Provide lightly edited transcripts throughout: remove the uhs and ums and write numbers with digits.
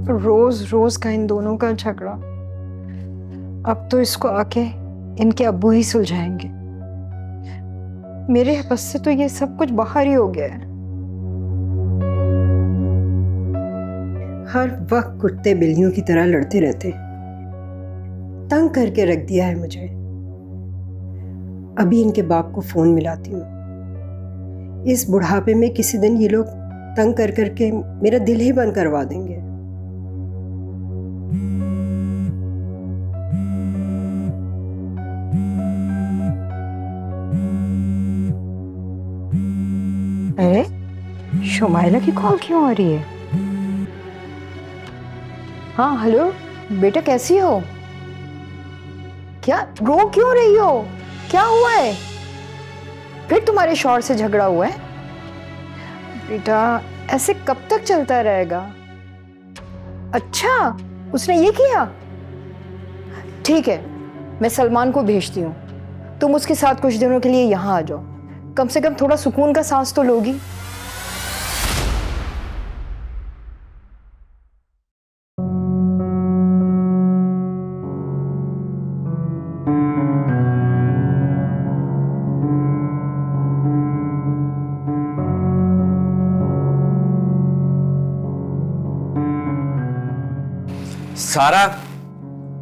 रोज रोज का इन दोनों का झगड़ा। अब तो इसको आके इनके अब्बू ही सुलझाएंगे। मेरे बस से तो ये सब कुछ बाहर ही हो गया है। हर वक्त कुत्ते बिल्लियों की तरह लड़ते रहते, तंग करके रख दिया है मुझे। अभी इनके बाप को फोन मिलाती हूँ। इस बुढ़ापे में किसी दिन ये लोग तंग कर करके मेरा दिल ही बंद करवा देंगे। अरे शुमाइला की कॉल क्यों आ रही है? हाँ हेलो बेटा, कैसी हो? क्या रो क्यों रही हो? क्या हुआ है? फिर तुम्हारे शौहर से झगड़ा हुआ है? बेटा ऐसे कब तक चलता रहेगा? अच्छा उसने ये किया? ठीक है, मैं सलमान को भेजती हूँ, तुम उसके साथ कुछ दिनों के लिए यहाँ आ जाओ, कम से कम थोड़ा सुकून का सांस तो लोगी। सारा,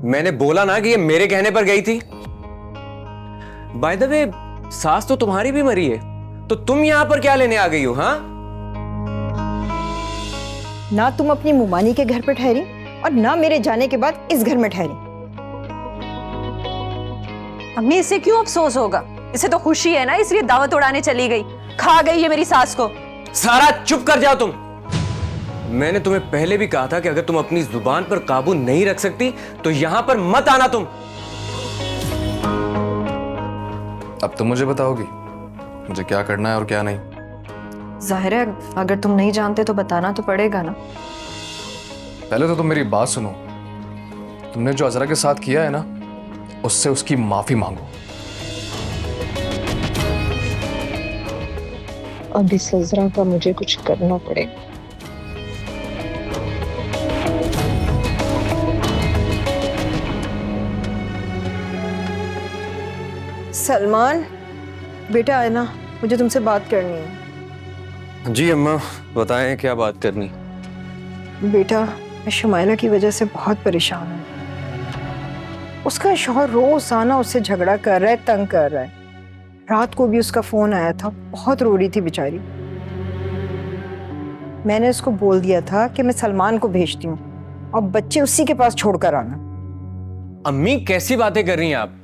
मैंने बोला ना कि ये मेरे कहने पर गई थी। बाय द वे, सास तो तुम्हारी भी मरी है, तो तुम यहां पर क्या लेने आ गई हो? हाँ, ना तुम अपनी मुमानी के घर पर ठहरी और ना मेरे जाने के बाद इस घर में ठहरी। अम्मी इसे क्यों अफसोस होगा? इसे तो खुशी है ना, इसलिए दावत उड़ाने चली गई। खा गई है मेरी सास को। सारा चुप कर जाओ तुम। मैंने तुम्हें पहले भी कहा था कि अगर तुम अपनी जुबान पर काबू नहीं रख सकती तो यहां पर मत आना तुम। अब तुम मुझे बताओगी मुझे क्या करना है और क्या नहीं? जाहिर है अगर तुम नहीं जानते तो बताना तो पड़ेगा ना। पहले तो तुम मेरी बात सुनो। तुमने जो अजरा के साथ किया है ना, उससे उसकी माफी मांगो। अब इस अजरा का मुझे कुछ करना पड़ेगा। सलमान बेटा है ना, मुझे तुमसे बात करनी है। जी अम्मा, बताएं क्या बात करनी? बेटा मैं शुमाइला की वजह से बहुत परेशान हूँ। उसका शौहर रोजाना उससे झगड़ा कर रहा है, तंग कर रहा है। रात को भी उसका फोन आया था, बहुत रो रही थी बेचारी। मैंने उसको बोल दिया था कि मैं सलमान को भेजती हूँ और बच्चे उसी के पास छोड़कर आना। अम्मी कैसी बातें कर रही हैं आप?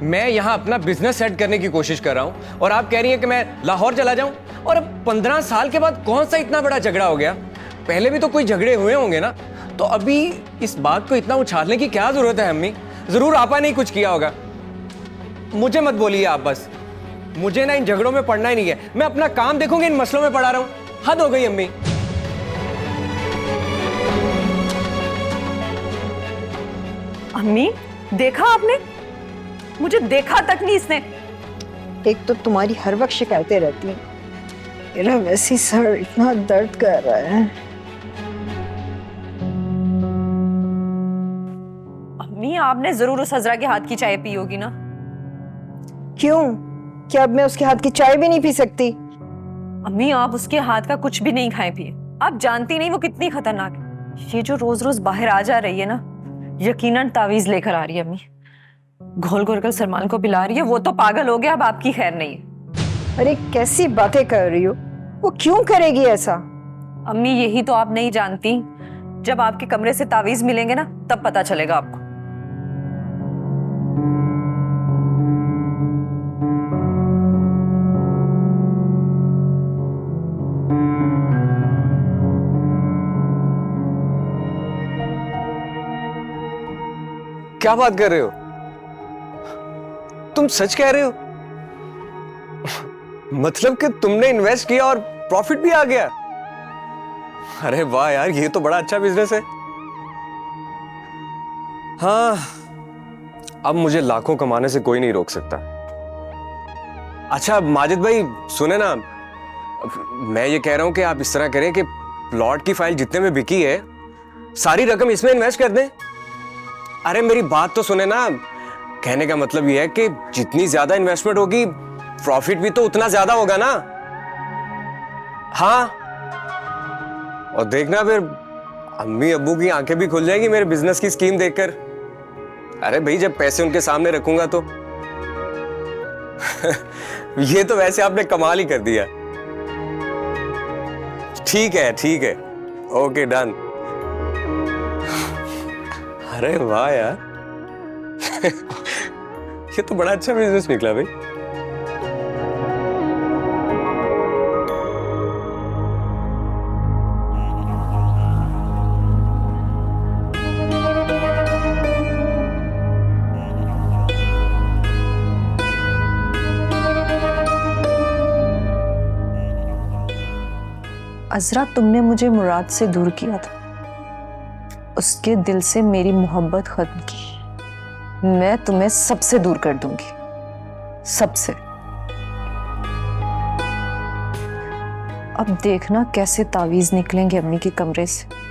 मैं यहाँ अपना बिजनेस सेट करने की कोशिश कर रहा हूँ और आप कह रही हैं कि मैं लाहौर चला जाऊं? और अब 15 साल के बाद कौन सा इतना बड़ा झगड़ा हो गया? पहले भी तो कोई झगड़े हुए होंगे ना, तो अभी इस बात को इतना उछालने की क्या जरूरत है अम्मी? जरूर आपा ने कुछ किया होगा। मुझे मत बोलिए आप बस। मुझे ना इन झगड़ों में पड़ना ही नहीं है। मैं अपना काम देखूंगी, इन मसलों में पड़ा रहा हूं। हद हो गई अम्मी। अम्मी देखा आपने? मुझे देखा तक नहीं इसने। एक तो तुम्हारी हर वक्त शिकायतें रहती हैं, मेरा वैसे सर इतना दर्द कर रहा है। अम्मी आपने जरूर उस हजरा के हाथ की चाय पी होगी ना? क्यों? क्या अब मैं उसके हाथ की चाय भी नहीं पी सकती? अम्मी आप उसके हाथ का कुछ भी नहीं खाए पिए। आप जानती नहीं वो कितनी खतरनाक है। ये जो रोज रोज बाहर आ जा रही है ना, यकीनन तावीज लेकर आ रही है। अम्मी घोल घोल कर सलमान को पिला रही है। वो तो पागल हो गया, अब आपकी खैर नहीं है। अरे कैसी बातें कर रही हो? वो क्यों करेगी ऐसा? अम्मी यही तो आप नहीं जानती। जब आपके कमरे से तावीज मिलेंगे ना, तब पता चलेगा आपको। क्या बात कर रहे हो? तुम सच कह रहे हो? मतलब कि तुमने इन्वेस्ट किया और प्रॉफिट भी आ गया? अरे वाह यार, ये तो बड़ा अच्छा बिजनेस है। हाँ, अब मुझे लाखों कमाने से कोई नहीं रोक सकता। अच्छा माजिद भाई सुने ना, मैं ये कह रहा हूं कि आप इस तरह करें कि प्लॉट की फाइल जितने में बिकी है सारी रकम इसमें इन्वेस्ट कर दें? अरे मेरी बात तो सुने ना, कहने का मतलब यह है कि जितनी ज्यादा इन्वेस्टमेंट होगी प्रॉफिट भी तो उतना ज्यादा होगा ना। हाँ, और देखना फिर अम्मी अब्बू की आंखें भी खुल जाएगी मेरे बिजनेस की स्कीम देखकर। अरे भाई, जब पैसे उनके सामने रखूंगा तो ये तो वैसे आपने कमाल ही कर दिया। ठीक है, ओके डन। अरे वाह यार, ये तो बड़ा अच्छा बिजनेस निकला भाई। अजरा, तुमने मुझे मुराद से दूर किया था, उसके दिल से मेरी मोहब्बत खत्म की। मैं तुम्हें सबसे दूर कर दूंगी, सबसे। अब देखना कैसे तावीज निकलेंगे अम्मी के कमरे से।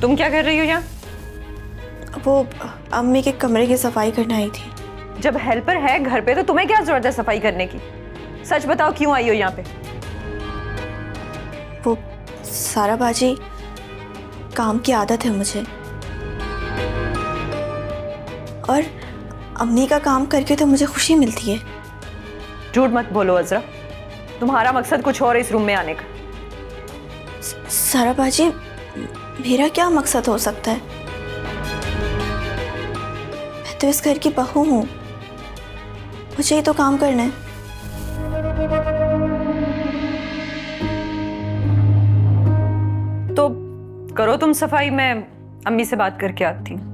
तुम क्या कर रही हो यहाँ? वो अम्मी के कमरे की सफाई करने आई थी। जब हेल्पर है घर पे तो तुम्हें क्या जरूरत है सफाई करने की? सच बताओ, क्यों आई हो यहाँ पे? वो सारा बाजी, काम की आदत है मुझे, और अम्मी का काम करके तो मुझे खुशी मिलती है। झूठ मत बोलो अजरा, तुम्हारा मकसद कुछ और है इस रूम में आने का। सारा बाजी, मेरा क्या मकसद हो सकता है? मैं तो इस घर की बहू हूँ, मुझे ही तो काम करना है। तो करो तुम सफाई, मैं अम्मी से बात करके आती हूँ।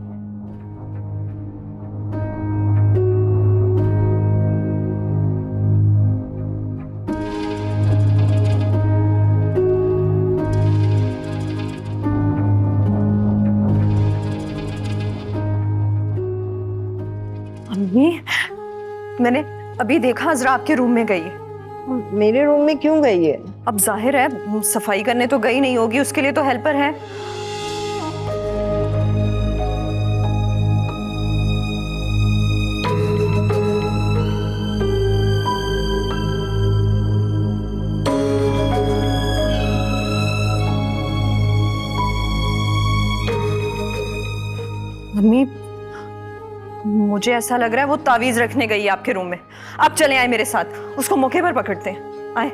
अम्मी, मैंने अभी देखा अजरा आपके रूम में गई है। मेरे रूम में क्यों गई है? अब जाहिर है सफाई करने तो गई नहीं होगी, उसके लिए तो हेल्पर है। अम्मी, मुझे ऐसा लग रहा है वो तावीज रखने गई है आपके रूम में। आप चले आए मेरे साथ, उसको मौके पर पकड़ते हैं। आए।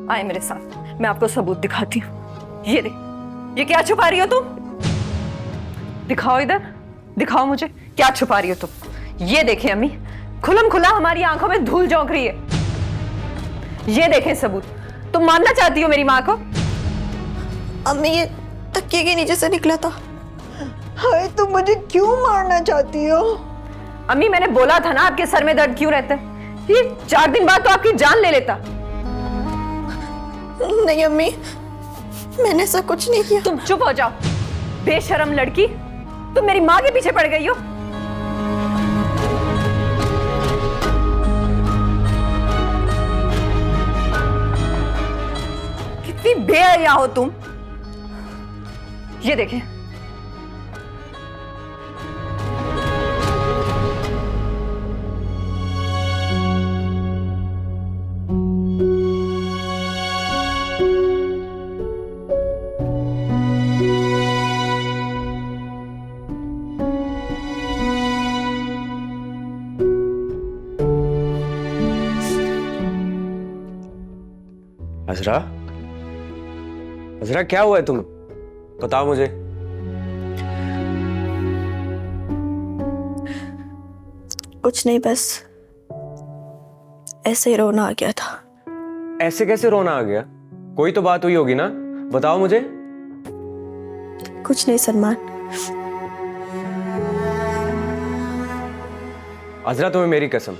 आए मेरे साथ, मैं आपको सबूत दिखाती हूँ। ये देख, ये क्या छुपा रही हो तुम? दिखाओ इधर, दिखाओ मुझे क्या छुपा रही हो तुम। ये देखें अम्मी, खुलम खुला हमारी आंखों में धूल झोंक रही है। ये देखें सबूत। तुम मानना चाहती हो मेरी माँ को? अम्मी, ये तकिए के नीचे से निकला था। हाय, तुम मुझे क्यों मारना चाहती हो? अम्मी, मैंने बोला था ना आपके सर में दर्द क्यों रहता है। ये 4 दिन बाद तो आपकी जान ले लेता। नहीं अम्मी, मैंने ऐसा कुछ नहीं किया। तुम चुप हो जाओ, बेशरम लड़की। तुम मेरी माँ के पीछे पड़ गई हो। कितनी बेहया हो तुम। ये देखें, अजरा, अजरा क्या हुआ है तुम? बताओ मुझे। कुछ नहीं, बस ऐसे ही रोना आ गया था। ऐसे कैसे रोना आ गया? कोई तो बात हुई होगी ना, बताओ मुझे। कुछ नहीं सलमान। अजरा, तुम्हें मेरी कसम,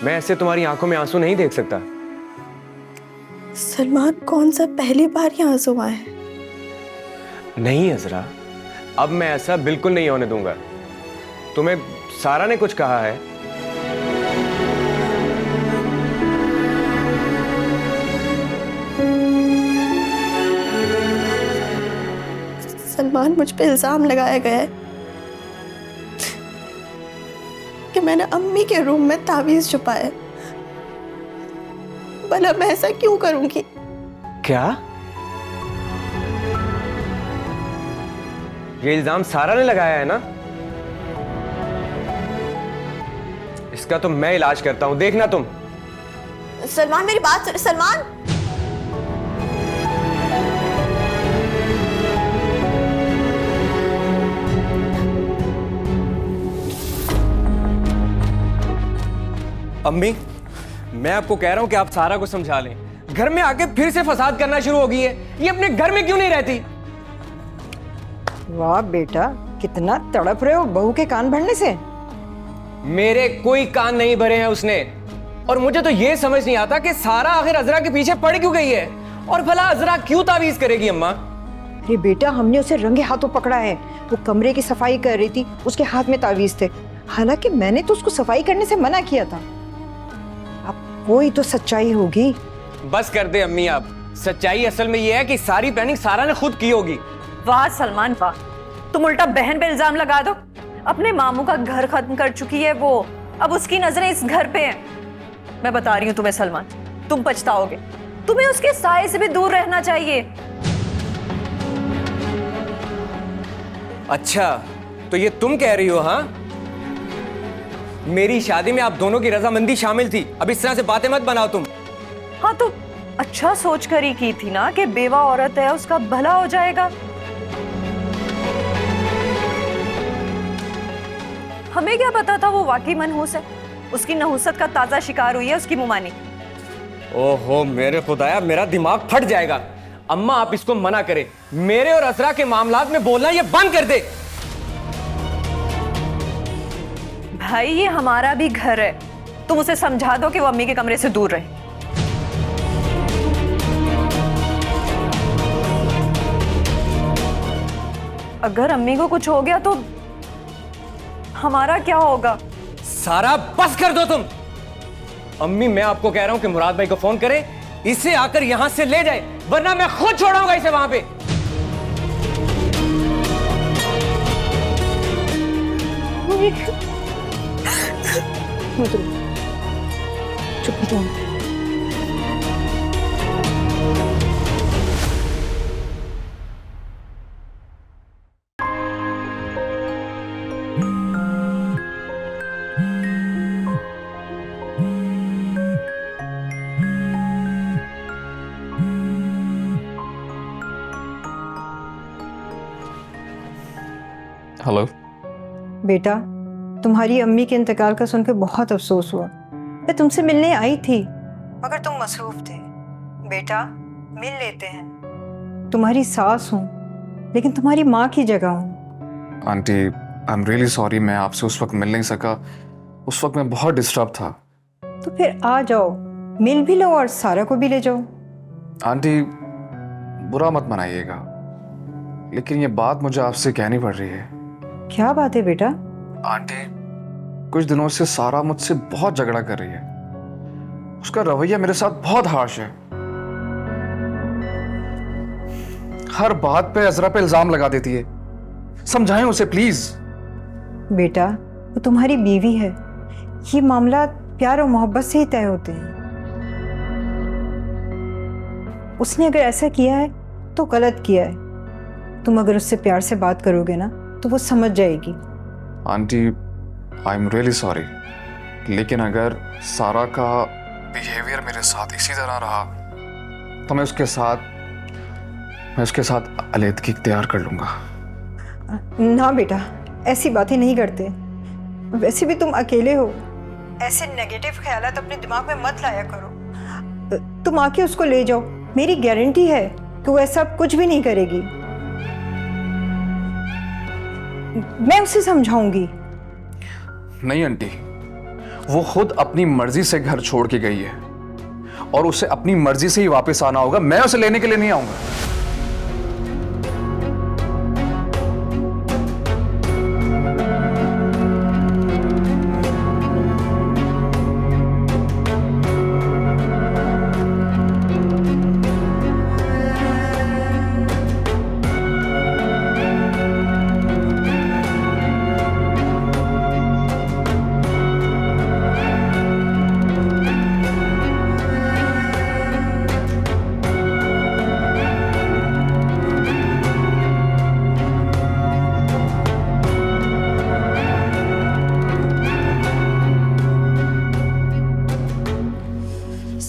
मैं ऐसे तुम्हारी आंखों में आंसू नहीं देख सकता। सलमान, कौन सा पहली बार ही आंसू आए? नहीं अजरा, अब मैं ऐसा बिल्कुल नहीं होने दूंगा। तुम्हें सारा ने कुछ कहा है? सलमान, मुझ पे इल्जाम लगाया गया है कि मैंने अम्मी के रूम में तावीज छुपाया। भला मैं ऐसा क्यों करूंगी? क्या? ये इल्जाम सारा ने लगाया है ना? इसका तो मैं इलाज करता हूं, देखना तुम। सलमान, मेरी बात सुन। सलमान, अम्मी, मैं आपको कह रहा हूं कि आप सारा को समझा लें। घर में आके फिर से फसाद करना शुरू हो गई है। ये अपने घर में क्यों नहीं रहती? वाह बेटा, कितना तड़प रहे हो बहू के कान भरने से। मेरे कोई कान नहीं भरे हैं उसने। और मुझे तो ये समझ नहीं आता कि सारा आखिर अजरा के पीछे पड़ क्यों गई है, और भला अजरा क्यों तावीज करेगी अम्मा? अरे बेटा, हमने उसे रंगे हाथों पकड़ा है। वो कमरे की सफाई कर रही थी, उसके हाथ में तावीज थे। हालांकि मैंने तो उसको सफाई करने से मना किया था। अब कोई तो सच्चाई होगी। बस कर दे अम्मी आप। सच्चाई असल में ये है कि सारी प्लानिंग सारा ने खुद की होगी। वाह सलमान वाह, तुम उल्टा बहन पे इल्जाम लगा दो। अपने मामू का घर खत्म कर चुकी है वो, अब उसकी नजरें इस घर पे हैं। मैं बता रही हूं तुम्हें सलमान, तुम पछताओगे। तुम्हें उसके साए से भी दूर रहना चाहिए। अच्छा, तो ये तुम कह रही हो? हाँ, मेरी शादी में आप दोनों की रजामंदी शामिल थी। अब इस तरह से बातें मत बनाओ तुम। हाँ तो अच्छा सोच कर ही की थी ना कि बेवा औरत है, उसका भला हो जाएगा। हमें क्या पता था वो वाकई मनहूस है। उसकी नहुसत का ताजा शिकार हुई है उसकी मुमानी। ओहो मेरे खुदाया, मेरा दिमाग फट जाएगा। अम्मा, आप इसको मना करें। मेरे और असरा के मामलात में बोलना ये बंद कर दे। भाई, ये हमारा भी घर है। तुम उसे समझा दो कि वो अम्मी के कमरे से दूर रहे। अगर अम्मी को कुछ हो गया तो हमारा क्या होगा? सारा बस कर दो तुम। अम्मी, मैं आपको कह रहा हूं कि मुराद भाई को फोन करें, इसे आकर यहां से ले जाए, वरना मैं खुद छोड़ाऊंगा इसे वहां पे। चुप हो। हेलो। बेटा, तुम्हारी अम्मी के इंतकाल का सुनकर बहुत अफसोस हुआ। मैं तुमसे मिलने आई थी, मगर तुम मसरूफ थे। बेटा, मिल लेते हैं। तुम्हारी सास हूँ, लेकिन तुम्हारी माँ की जगह हूँ। Aunty, I am really sorry, मैं आपसे उस वक्त मिल नहीं सका। उस वक्त मैं बहुत डिस्टर्ब था। तो फिर आ जाओ, मिल भी लो और सारा को भी ले जाओ। आंटी, बुरा मत मनाइएगा, लेकिन ये बात मुझे आपसे कहनी पड़ रही है। क्या बात है बेटा? आंटी, कुछ दिनों से सारा मुझसे बहुत झगड़ा कर रही है। उसका रवैया मेरे साथ बहुत हार्श है। हर बात पे अजरा पे इल्जाम लगा देती है। समझाएं उसे प्लीज। बेटा, वो तुम्हारी बीवी है। ये मामला प्यार और मोहब्बत से ही तय होते हैं। उसने अगर ऐसा किया है तो गलत किया है। तुम अगर उससे प्यार से बात करोगे ना तो वो समझ जाएगी। Aunty, I am really sorry, लेकिन अगर सारा का बिहेवियर मेरे साथ इसी तरह रहा तो मैं उसके साथ अलैदगी तैयार कर लूंगा। ना बेटा, ऐसी बातें नहीं करते। वैसे भी तुम अकेले हो, ऐसे नेगेटिव ख्यालात अपने दिमाग में मत लाया करो। तुम आके उसको ले जाओ, मेरी गारंटी है कि वो ऐसा कुछ भी नहीं करेगी। मैं उसे समझाऊंगी। नहीं आंटी, वो खुद अपनी मर्जी से घर छोड़ के गई है और उसे अपनी मर्जी से ही वापस आना होगा। मैं उसे लेने के लिए नहीं आऊंगा।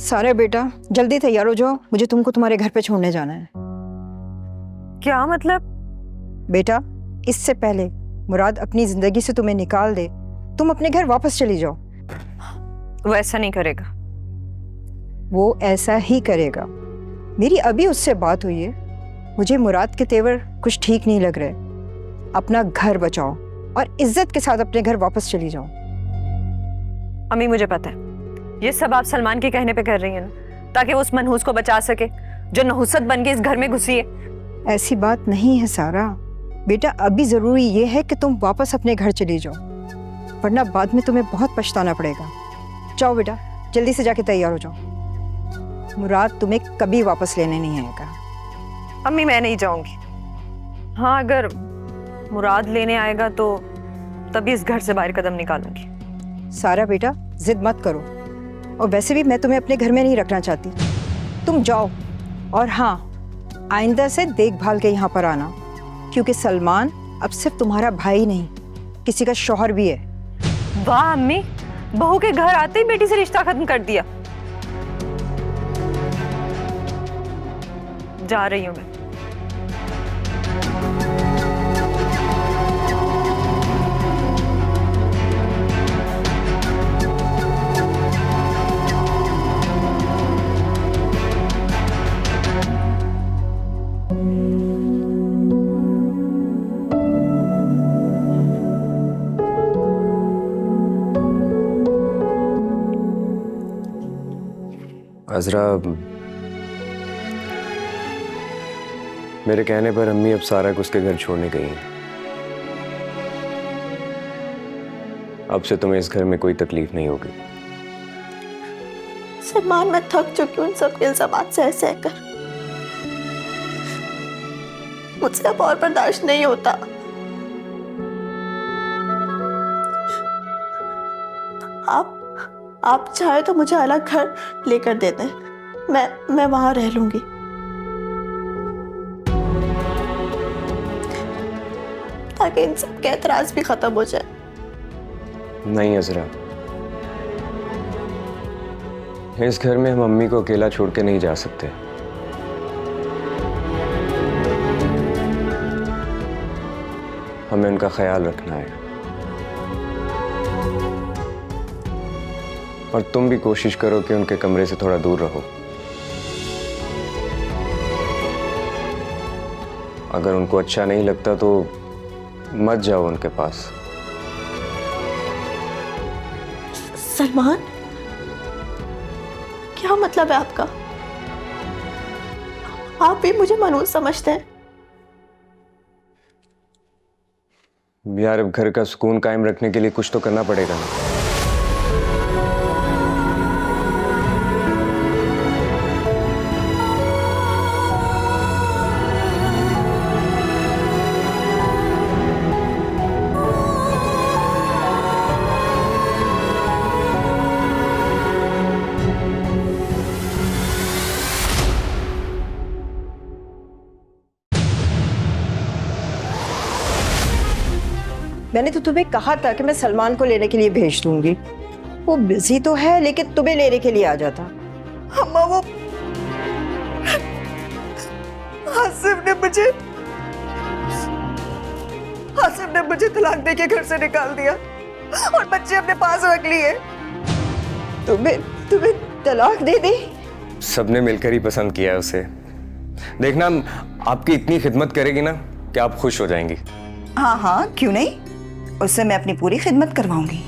सारा बेटा, जल्दी तैयार हो जाओ, मुझे तुमको तुम्हारे घर पे छोड़ने जाना है। क्या मतलब? बेटा, इससे पहले मुराद अपनी जिंदगी से तुम्हें निकाल दे, तुम अपने घर वापस चली जाओ। वो ऐसा नहीं करेगा। वो ऐसा ही करेगा। मेरी अभी उससे बात हुई है। मुझे मुराद के तेवर कुछ ठीक नहीं लग रहे। अपना घर बचाओ और इज्जत के साथ अपने घर वापस चली जाओ। अम्मी, मुझे पता है ये सब आप सलमान के कहने पे कर रही हैं ना, ताकि वो उस मनहूस को बचा सके जो नहुसत बन के इस घर में घुसी है। ऐसी बात नहीं है सारा। बेटा, अभी जरूरी ये है कि तुम वापस अपने घर चली जाओ, वरना बाद में तुम्हें बहुत पछताना पड़ेगा। जाओ बेटा, जल्दी से जाके तैयार हो जाओ। मुराद तुम्हें कभी वापस लेने नहीं आएगा। अम्मी, मैं नहीं जाऊंगी। हाँ, अगर मुराद लेने आएगा तो तभी इस घर से बाहर कदम निकालूंगी। सारा बेटा, जिद मत करो, और वैसे भी मैं तुम्हें अपने घर में नहीं रखना चाहती। तुम जाओ, और हाँ, आइंदा से देखभाल के यहाँ पर आना, क्योंकि सलमान अब सिर्फ तुम्हारा भाई नहीं, किसी का शौहर भी है। वाह अम्मी, बहू के घर आते ही बेटी से रिश्ता खत्म कर दिया। जा रही हूं मैं। अजरा, मेरे कहने पर अम्मी अब सारा को उसके घर छोड़ने गई हैं। अब से तुम्हें इस घर में कोई तकलीफ नहीं होगी। सलमान, मैं थक चुकी हूँ उन सब इल्जामात सह सह कर। मुझसे अब और बर्दाश्त नहीं होता। आप चाहे तो मुझे अलग घर लेकर दे दें, मैं वहां रह लूंगी। ताकि इन सब के एतराज भी खत्म हो जाए। नहीं अजरा, इस घर में हम अम्मी को अकेला छोड़ के नहीं जा सकते। हमें उनका ख्याल रखना है, और तुम भी कोशिश करो कि उनके कमरे से थोड़ा दूर रहो। अगर उनको अच्छा नहीं लगता तो मत जाओ उनके पास। सलमान, क्या मतलब है आपका? आप भी मुझे मनहूस समझते हैं? यार, अब घर का सुकून कायम रखने के लिए कुछ तो करना पड़ेगा ना। मैंने तो तुम्हें कहा था कि मैं सलमान को लेने के लिए भेज दूंगी। वो बिजी तो है, लेकिन तुम्हें लेने के लिए आ जाता। अम्मा, वो आसिफ ने मुझे तलाक देके घर से निकाल दिया और बच्चे अपने पास रख लिए। तुम्हें तलाक दे दी? सबने मिलकर ही पसंद किया है उसे। देखना आपकी इतनी खिदमत करेगी ना कि आप खुश हो जाएंगी। हाँ हाँ, क्यों नहीं, उससे मैं अपनी पूरी खिदमत करवाऊंगी।